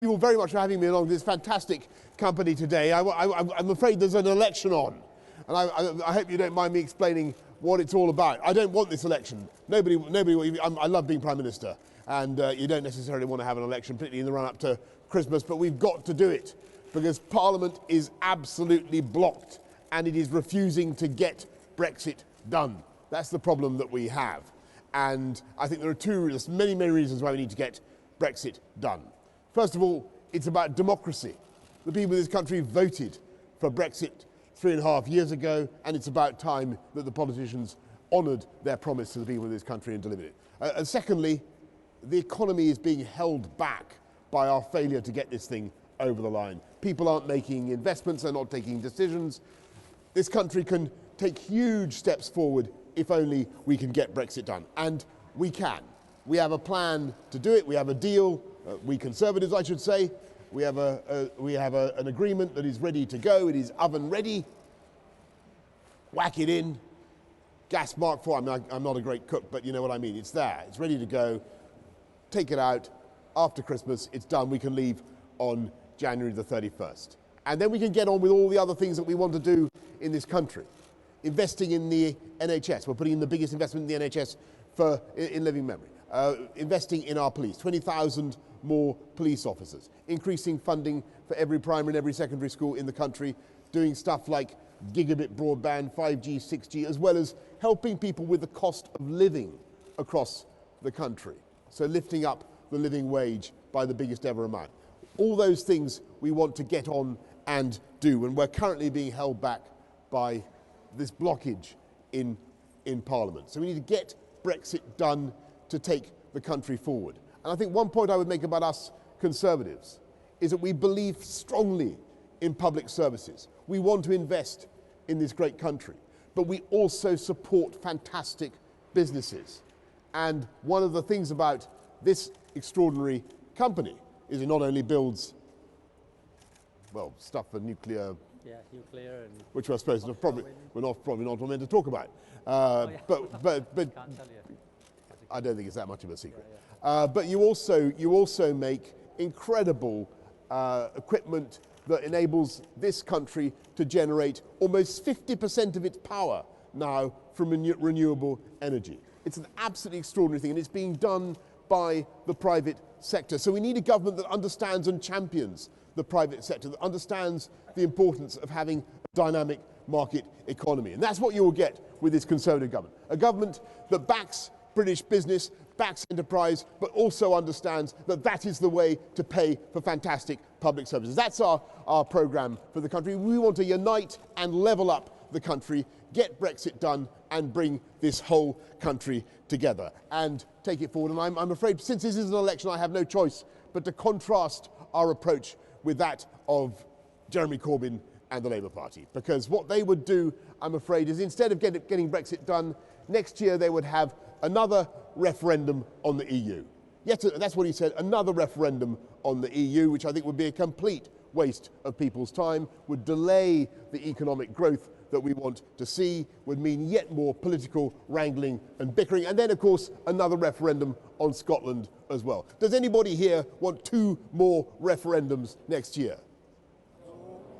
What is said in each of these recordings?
You all very much for having me along to this fantastic company today. I'm afraid there's an election on, and I hope you don't mind me explaining what it's all about. I don't want this election. Nobody. I love being Prime Minister, and you don't necessarily want to have an election, particularly in the run-up to Christmas, but we've got to do it because Parliament is absolutely blocked, and it is refusing to get Brexit done. That's the problem that we have, and I think there's many reasons why we need to get Brexit done. First of all, it's about democracy. The people in this country voted for Brexit 3.5 years ago, and it's about time that the politicians honoured their promise to the people in this country and delivered it. And secondly, the economy is being held back by our failure to get this thing over the line. People aren't making investments, they're not taking decisions. This country can take huge steps forward if only we can get Brexit done. And we can. We have a plan to do it, we have a deal. We Conservatives, I should say, we have an agreement that is ready to go. It is oven ready. Whack it in. Gas Mark IV. I'm not a great cook, but you know what I mean. It's there. It's ready to go. Take it out. After Christmas, it's done. We can leave on January the 31st. And then we can get on with all the other things that we want to do in this country. Investing in the NHS. We're putting in the biggest investment in the NHS in living memory. Investing in our police. 20,000 more police officers, increasing funding for every primary and every secondary school in the country, doing stuff like gigabit broadband, 5G, 6G, as well as helping people with the cost of living across the country. So lifting up the living wage by the biggest ever amount. All those things we want to get on and do, and we're currently being held back by this blockage in Parliament. So we need to get Brexit done to take the country forward. And I think one point I would make about us Conservatives is that we believe strongly in public services. We want to invest in this great country, but we also support fantastic businesses. And one of the things about this extraordinary company is it not only builds, well, stuff for nuclear, which I suppose we're probably not meant to talk about. But I don't think it's that much of a secret. But you also make incredible equipment that enables this country to generate almost 50% of its power now from renewable energy. It's an absolutely extraordinary thing, and it's being done by the private sector. So we need a government that understands and champions the private sector, that understands the importance of having a dynamic market economy. And that's what you will get with this Conservative government. A government that backs British business, backs enterprise, but also understands that that is the way to pay for fantastic public services. That's our programme for the country. We want to unite and level up the country, get Brexit done, and bring this whole country together and take it forward. And I'm afraid, since this is an election, I have no choice but to contrast our approach with that of Jeremy Corbyn and the Labour Party. Because what they would do, I'm afraid, is instead of getting Brexit done, next year they would have another referendum on the EU. Yet, that's what he said, another referendum on the EU, which I think would be a complete waste of people's time, would delay the economic growth that we want to see, would mean yet more political wrangling and bickering, and then, of course, another referendum on Scotland as well. Does anybody here want 2 more referendums next year?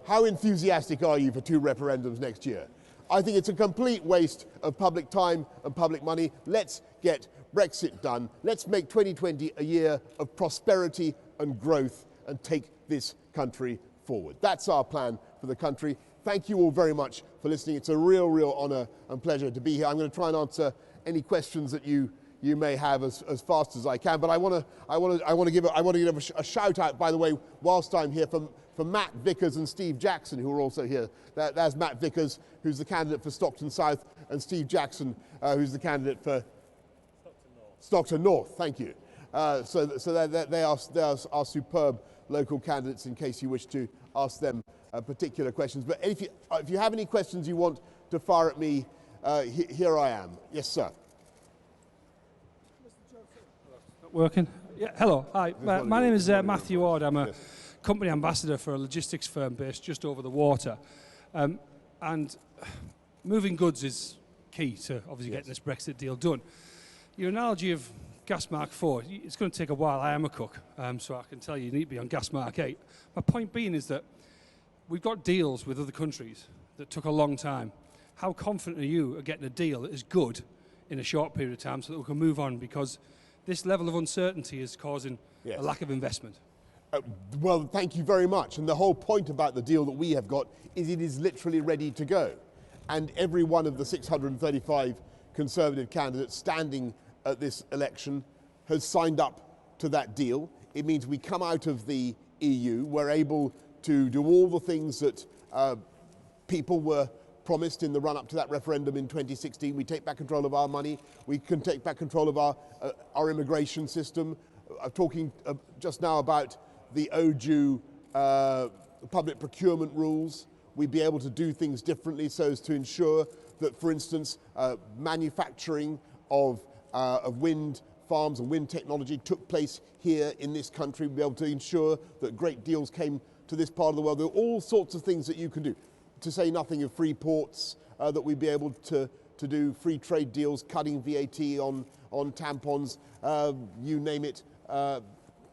How enthusiastic are you for 2 referendums next year? I think it's a complete waste of public time and public money. Let's get Brexit done. Let's make 2020 a year of prosperity and growth and take this country forward. That's our plan for the country. Thank you all very much for listening. It's a real honour and pleasure to be here. I'm going to try and answer any questions that you may have as fast as I can. But I want to give a shout out, by the way, whilst I'm here, for Matt Vickers and Steve Jackson, who are also here. There's Matt Vickers, who's the candidate for Stockton South, and Steve Jackson, who's the candidate for Stockton North. Thank you. So they are superb local candidates, in case you wish to ask them particular questions. But if you have any questions you want to fire at me, here I am. Yes, sir. Working? Yeah. Hello. Hi. My name is Matthew Ward. I'm a company ambassador for a logistics firm based just over the water. And moving goods is key to obviously getting this Brexit deal done. Your analogy of Gas Mark 4, it's going to take a while. I am a cook, so I can tell you need to be on Gas Mark 8. My point being is that we've got deals with other countries that took a long time. How confident are you of getting a deal that is good in a short period of time so that we can move on? Because this level of uncertainty is causing a lack of investment. Well, thank you very much. And the whole point about the deal that we have got is it is literally ready to go. And every one of the 635 Conservative candidates standing at this election has signed up to that deal. It means we come out of the EU, we're able to do all the things that people were promised in the run-up to that referendum in 2016. We take back control of our money, we can take back control of our immigration system. I'm talking just now about the OJU public procurement rules. We'd be able to do things differently so as to ensure that, for instance, manufacturing of wind farms and wind technology took place here in this country. We'd be able to ensure that great deals came to this part of the world. There are all sorts of things that you can do, to say nothing of free ports, that we'd be able to do free trade deals, cutting VAT on tampons, you name it,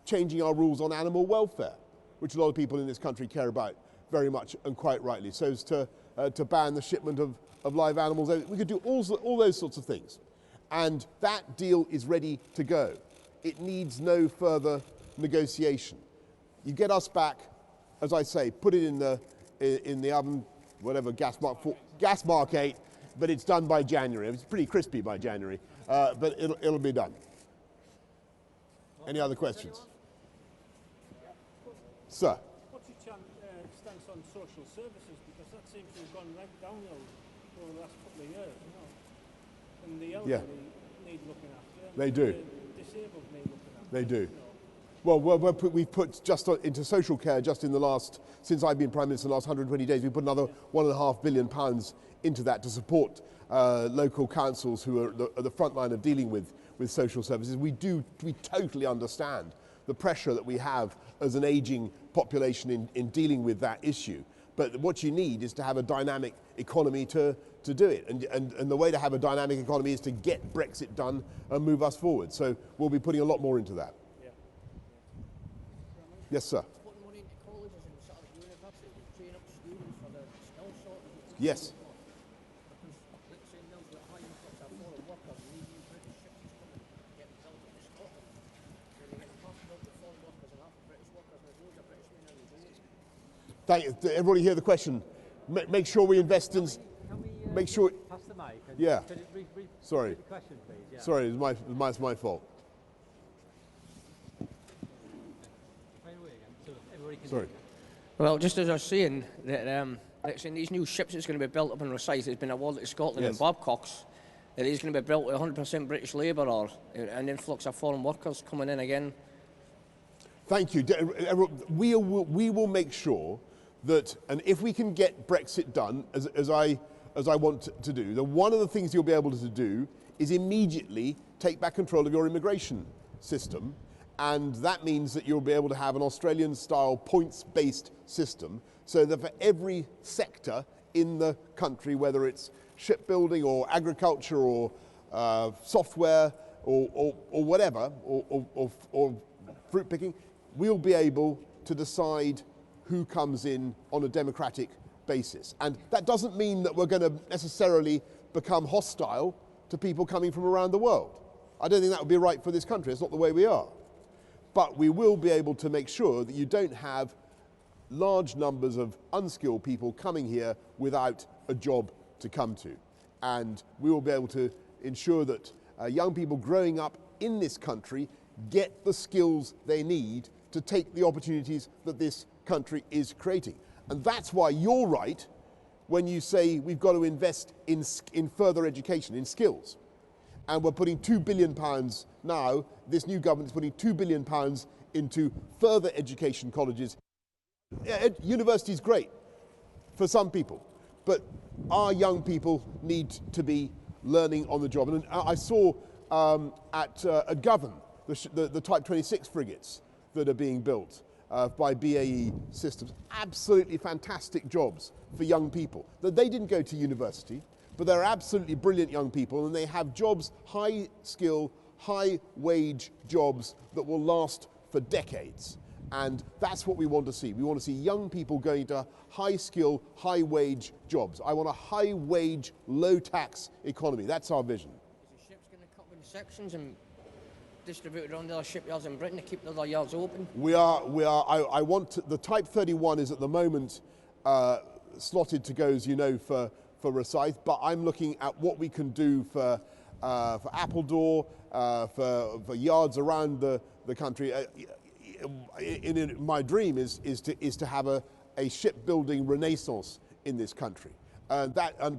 changing our rules on animal welfare, which a lot of people in this country care about very much and quite rightly, so as to ban the shipment of live animals. We could do all those sorts of things. And that deal is ready to go. It needs no further negotiation. You get us back, as I say, put it in the oven, whatever, gas mark 8, but it's done by January. It's pretty crispy by January, but it'll be done. Any other questions? Sir? What's your stance on social services? Because that seems to have gone right downhill over the last couple of years, you know. And the elderly need looking after. They do. The disabled need looking after. They do. You know. Well, we've put just into social care just in the last, since I've been Prime Minister, the last 120 days, we've put another £1.5 billion into that to support local councils who are at the front line of dealing with social services. We totally understand the pressure that we have as an ageing population in dealing with that issue. But what you need is to have a dynamic economy to do it. And the way to have a dynamic economy is to get Brexit done and move us forward. So we'll be putting a lot more into that. Yeah. Yes, sir. Putting money into colleges and sort of universities and training up students for the skill shortage. Yes. Because let's say now that high influx of foreign workers and these new British ships is coming, getting built up in Scotland. Then they get half of the foreign workers and half the British workers, and there's loads of British men in the boat. Thank you. Everybody hear the question? Make sure we invest in. Make sure. Pass the mic. Yeah. Could you Sorry. repeat the question, please? Yeah. Sorry, it's my fault. Fire away again, so everybody can Sorry. Well, just as I was saying, that like these new ships that's going to be built up in Rosyth has been awarded to Scotland Yes. and Babcock's. That is going to be built with 100% British labour or an influx of foreign workers coming in again. Thank you. We will make sure that, and if we can get Brexit done, as I want to do, then one of the things you'll be able to do is immediately take back control of your immigration system, and that means that you'll be able to have an Australian-style points-based system, so that for every sector in the country, whether it's shipbuilding or agriculture or software or whatever, or fruit picking, we'll be able to decide who comes in on a democratic basis. And that doesn't mean that we're going to necessarily become hostile to people coming from around the world. I don't think that would be right for this country. It's not the way we are. But we will be able to make sure that you don't have large numbers of unskilled people coming here without a job to come to. And we will be able to ensure that young people growing up in this country get the skills they need to take the opportunities that this country is creating. And that's why you're right when you say we've got to invest in further education, in skills. And we're putting £2 billion now, this new government is putting £2 billion into further education colleges. University is great for some people, but our young people need to be learning on the job. And I saw at Govan, the Type 26 frigates that are being built by BAE Systems. Absolutely fantastic jobs for young people. They didn't go to university, but they're absolutely brilliant young people, and they have jobs, high skill, high-wage jobs that will last for decades. And that's what we want to see. We want to see young people going to high-skill, high-wage jobs. I want a high-wage, low-tax economy. That's our vision. Is the ships going to cut into sections and distribute it around the other shipyards in Britain to keep the other yards open? I want the Type 31 is at the moment slotted to go, as you know, for Rosyth, but I'm looking at what we can do for Appledore, for yards around the country. My dream is to have a shipbuilding renaissance in this country,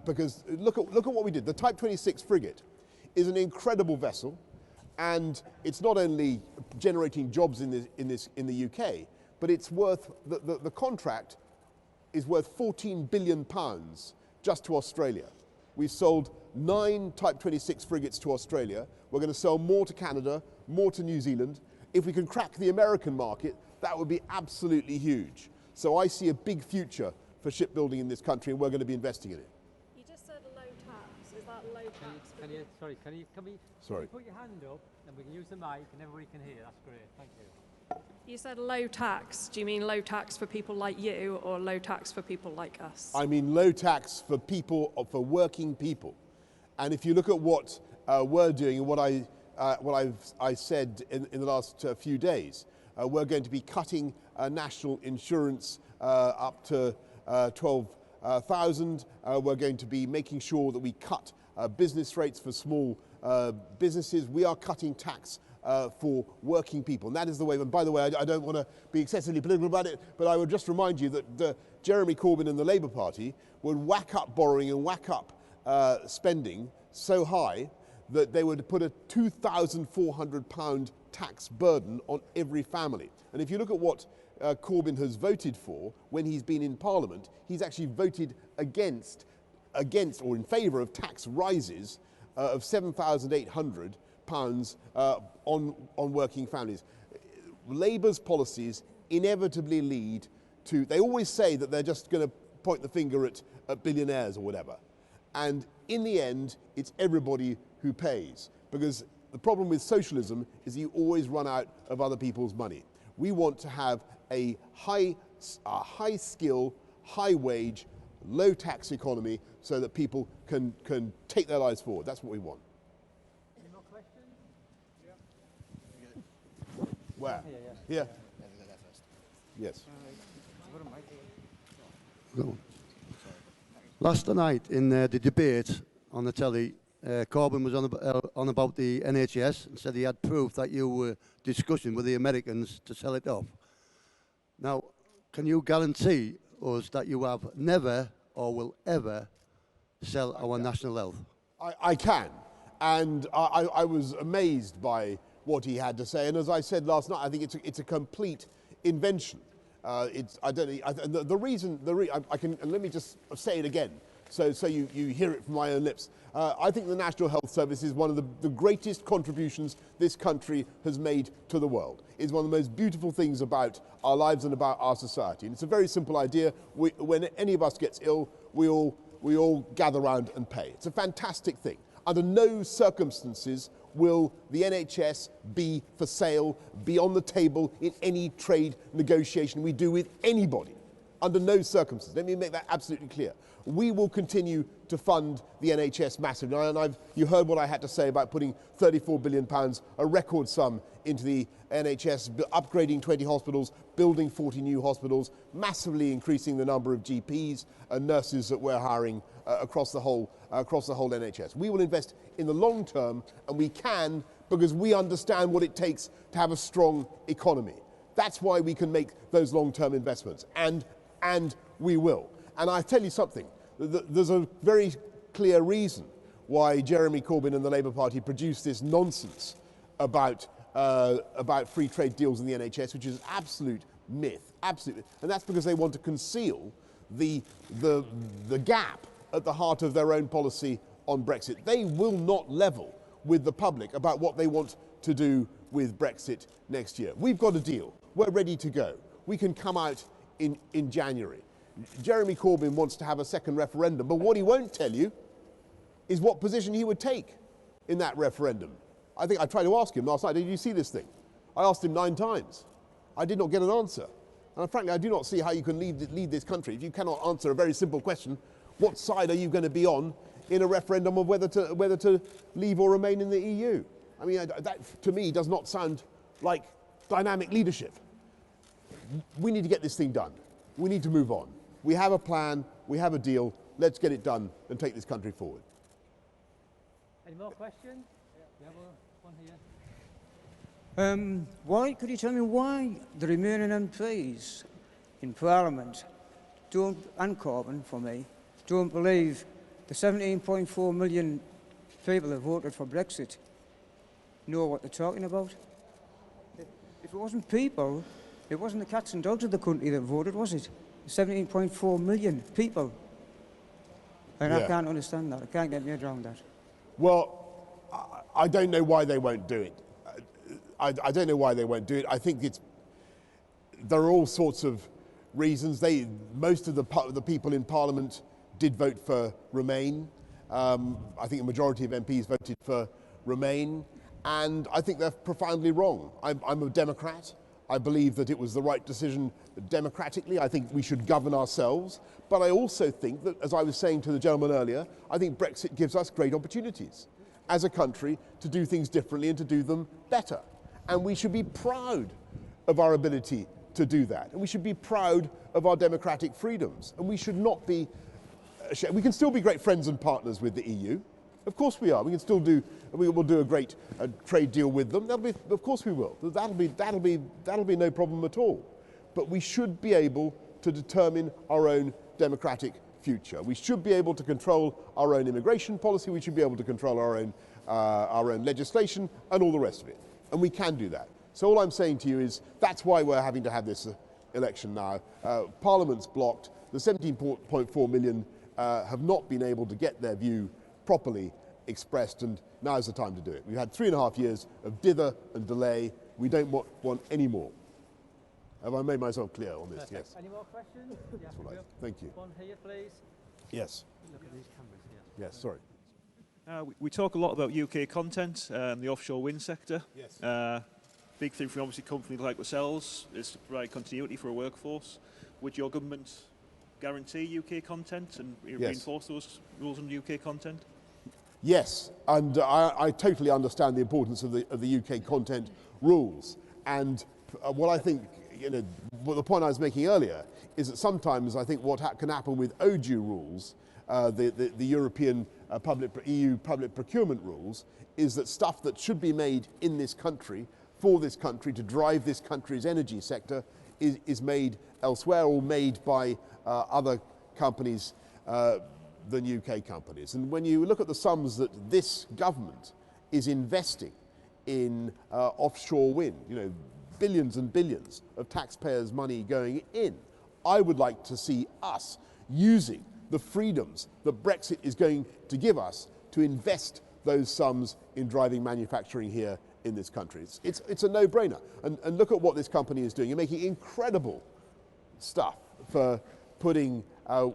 because look at what we did. The Type 26 frigate is an incredible vessel, and it's not only generating jobs in the UK, but it's worth the contract is worth £14 billion just to Australia. We've sold 9 Type 26 frigates to Australia. We're going to sell more to Canada, more to New Zealand. If we can crack the American market, that would be absolutely huge. So I see a big future for shipbuilding in this country, and we're going to be investing in it. You just said low tax. Is that low tax? Can you put your hand up and we can use the mic and everybody can hear? That's great, thank you. You said low tax. Do you mean low tax for people like you or low tax for people like us? I mean low tax for people, for working people. And if you look at what we're doing and what I said in the last few days, we're going to be cutting national insurance up to 12,000. We're going to be making sure that we cut business rates for small businesses. We are cutting tax for working people, and that is the way. And by the way, I don't want to be excessively political about it, but I would just remind you that Jeremy Corbyn and the Labour Party would whack up borrowing and whack up spending so high that they would put a £2,400 tax burden on every family. And if you look at what Corbyn has voted for when he's been in Parliament, he's actually voted against or in favour of tax rises of £7,800 on working families. Labour's policies inevitably lead to, they always say that they're just going to point the finger at billionaires or whatever. And in the end, it's everybody who pays. Because the problem with socialism is you always run out of other people's money. We want to have a high skill, high wage, low tax economy so that people can take their lives forward. That's what we want. Any more questions? Where? Here. Yes. Last night in the debate on the telly, Corbyn was on about the NHS and said he had proof that you were discussing with the Americans to sell it off. Now, can you guarantee us that you have never or will ever sell our national health? I can, and I was amazed by what he had to say. And as I said last night, I think it's a complete invention. Let me just say it again, so you hear it from my own lips. I think the National Health Service is one of the greatest contributions this country has made to the world. It's one of the most beautiful things about our lives and about our society. And it's a very simple idea. When any of us gets ill, we all gather around and pay. It's a fantastic thing. Under no circumstances will the NHS be for sale, be on the table in any trade negotiation we do with anybody. Under no circumstances. Let me make that absolutely clear. We will continue to fund the NHS massively. And you heard what I had to say about putting £34 billion, a record sum, into the NHS, upgrading 20 hospitals, building 40 new hospitals, massively increasing the number of GPs and nurses that we're hiring across the whole NHS. We will invest in the long term, and we can because we understand what it takes to have a strong economy. That's why we can make those long-term investments, and we will. And I tell you something, there's a very clear reason why Jeremy Corbyn and the Labour Party produced this nonsense about free trade deals in the NHS, which is absolute myth, absolutely. And that's because they want to conceal the gap at the heart of their own policy on Brexit. They will not level with the public about what they want to do with Brexit next year. We've got a deal. We're ready to go. We can come out in January. Jeremy Corbyn wants to have a second referendum, but what he won't tell you is what position he would take in that referendum. I think I tried to ask him last night, did you see this thing? I asked him 9 times. I did not get an answer. And frankly, I do not see how you can lead this country if you cannot answer a very simple question: what side are you going to be on in a referendum of whether to leave or remain in the EU? I mean, that to me does not sound like dynamic leadership. We need to get this thing done. We need to move on. We have a plan, we have a deal, let's get it done and take this country forward. Any more questions? Yeah, one here. Why, could you tell me why the remaining MPs in Parliament don't, and Corbyn for me, don't believe the 17.4 million people that voted for Brexit know what they're talking about? If it wasn't people, it wasn't the cats and dogs of the country that voted, was it? 17.4 million people. And I can't understand that. I can't get my head around that. Well, I don't know why they won't do it. I don't know why they won't do it. I think there are all sorts of reasons. Most of the people in Parliament did vote for Remain. I think a majority of MPs voted for Remain, and I think they're profoundly wrong. I'm a Democrat. I believe that it was the right decision democratically. I think we should govern ourselves. But I also think that, as I was saying to the gentleman earlier, I think Brexit gives us great opportunities as a country to do things differently and to do them better. And we should be proud of our ability to do that. And we should be proud of our democratic freedoms. And we should not be ashamed. We can still be great friends and partners with the EU. Of course we are. We will do a great trade deal with them. Of course we will. That'll be no problem at all. But we should be able to determine our own democratic future. We should be able to control our own immigration policy. We should be able to control our own legislation and all the rest of it. And we can do that. So all I'm saying to you is that's why we're having to have this election now. Parliament's blocked. The 17.4 million have not been able to get their view properly expressed, and now's the time to do it. We've had 3.5 years of dither and delay. We don't want any more. Have I made myself clear on this? Perfect. Yes. Any more questions? Yeah, Right. Thank you. One here, please. Yes. Look at these cameras here. Yes, sorry. We talk a lot about UK content, the offshore wind sector. Yes. Big thing for obviously companies like ourselves is to provide continuity for a workforce. Would your government guarantee UK content and reinforce those rules on UK content? Yes, and I totally understand the importance of the UK content rules. And what I think, the point I was making earlier is that sometimes I think what can happen with ODU rules, the European EU public procurement rules, is that stuff that should be made in this country, for this country, to drive this country's energy sector, is made elsewhere or made by other companies than UK companies. And when you look at the sums that this government is investing in offshore wind, billions and billions of taxpayers' money going in, I would like to see us using the freedoms that Brexit is going to give us to invest those sums in driving manufacturing here in this country. It's a no-brainer. And look at what this company is doing. You're making incredible stuff for putting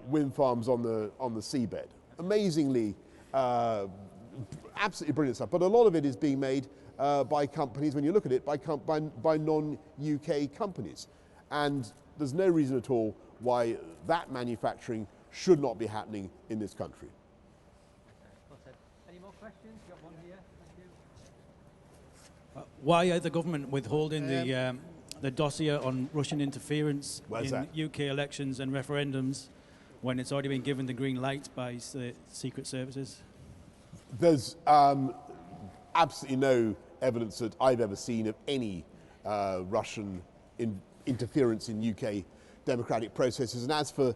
wind farms on the seabed. Amazingly, absolutely brilliant stuff. But a lot of it is being made by companies, when you look at it, by non-UK companies. And there's no reason at all why that manufacturing should not be happening in this country. Any more questions? Got one here. Thank you. Why are the government withholding the dossier on Russian interference in UK elections and referendums when it's already been given the green light by the secret services? There's absolutely no evidence that I've ever seen of any Russian interference in UK democratic processes. And as for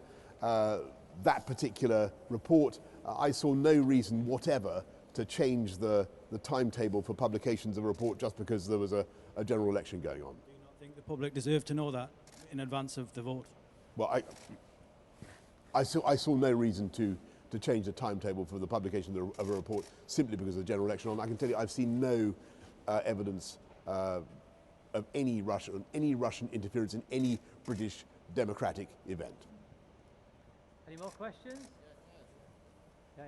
that particular report, I saw no reason whatever to change the timetable for publications of a report just because there was a general election going on. Do you not think the public deserve to know that in advance of the vote? Well, I saw no reason to change the timetable for the publication of a report simply because of the general election on. I can tell you I've seen no evidence of any Russian interference in any British democratic event. Any more questions? Yeah.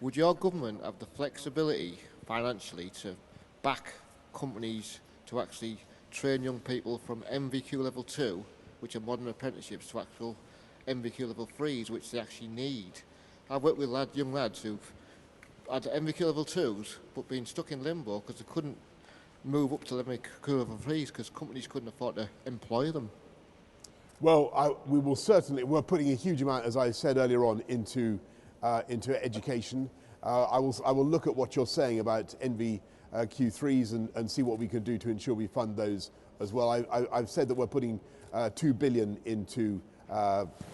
would your government have the flexibility financially to back companies to actually train young people from MVQ level 2, which are modern apprenticeships, to actual MVQ level 3s, which they actually need? I've worked with young lads who've had MVQ level 2s but been stuck in limbo because they couldn't move up to MVQ level 3s because companies couldn't afford to employ them. Well, we will certainly, we're putting a huge amount, as I said earlier on, into education. I will look at what you're saying about NVQ3s and see what we can do to ensure we fund those as well. I've said that we're putting 2 billion into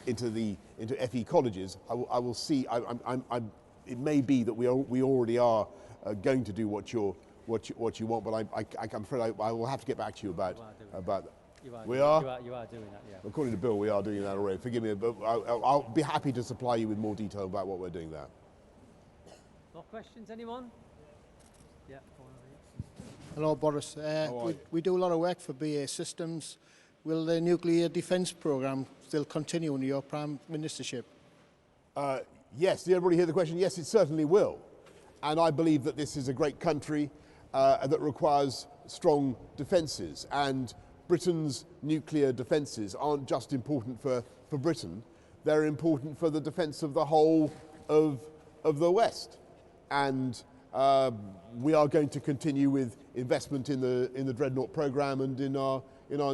FE colleges. I will see. It may be that we already are going to do what you want, but I'm afraid I will have to get back to you about that. You are doing that, yeah. According to Bill, we are doing that already. Forgive me, but I'll be happy to supply you with more detail about what we're doing there. More questions, anyone? Yeah. Hello, Boris. We do a lot of work for BAE Systems. Will the nuclear defence programme still continue under your Prime Ministership? Yes. Did everybody hear the question? Yes, it certainly will. And I believe that this is a great country that requires strong defences. And Britain's nuclear defences aren't just important for Britain, they're important for the defence of the whole of the West. And we are going to continue with investment in the Dreadnought programme and in our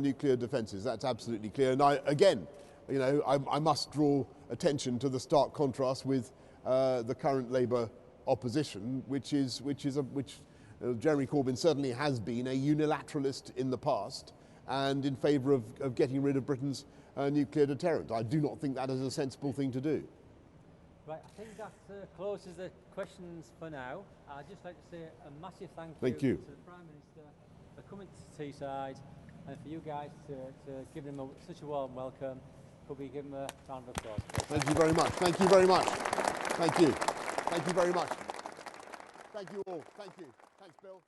nuclear defences. That's absolutely clear. And I must draw attention to the stark contrast with the current Labour opposition, which Jeremy Corbyn certainly has been a unilateralist in the past, and in favour of getting rid of Britain's nuclear deterrent. I do not think that is a sensible thing to do. Right, I think that closes the questions for now. I'd just like to say a massive thank you to the Prime Minister for coming to Teesside, and for you guys to give him such a warm welcome. Could we give him a round of applause? Thank you very much. Thank you very much. Thank you. Thank you very much. Thank you all. Thank you. Thanks, Bill.